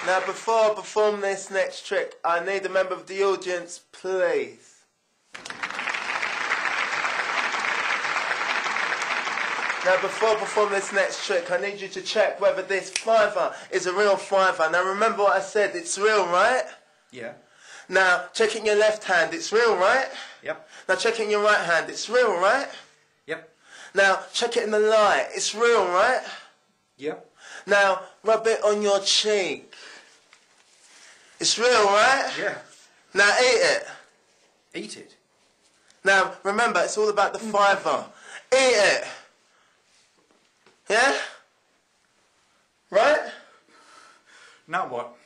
Now, before I perform this next trick, I need a member of the audience, please. Now, before I perform this next trick, I need you to check whether this fiver is a real fiver. Now, remember what I said, it's real, right? Yeah. Now, check in your left hand, it's real, right? Yep. Now, check it in your right hand, it's real, right? Yep. Now, check it in the light, it's real, right? Yep. Now, rub it on your cheek. It's real, right? Yeah. Now, eat it. Eat it. Now, remember, it's all about the fiver. Eat it. Yeah? Right? Now what?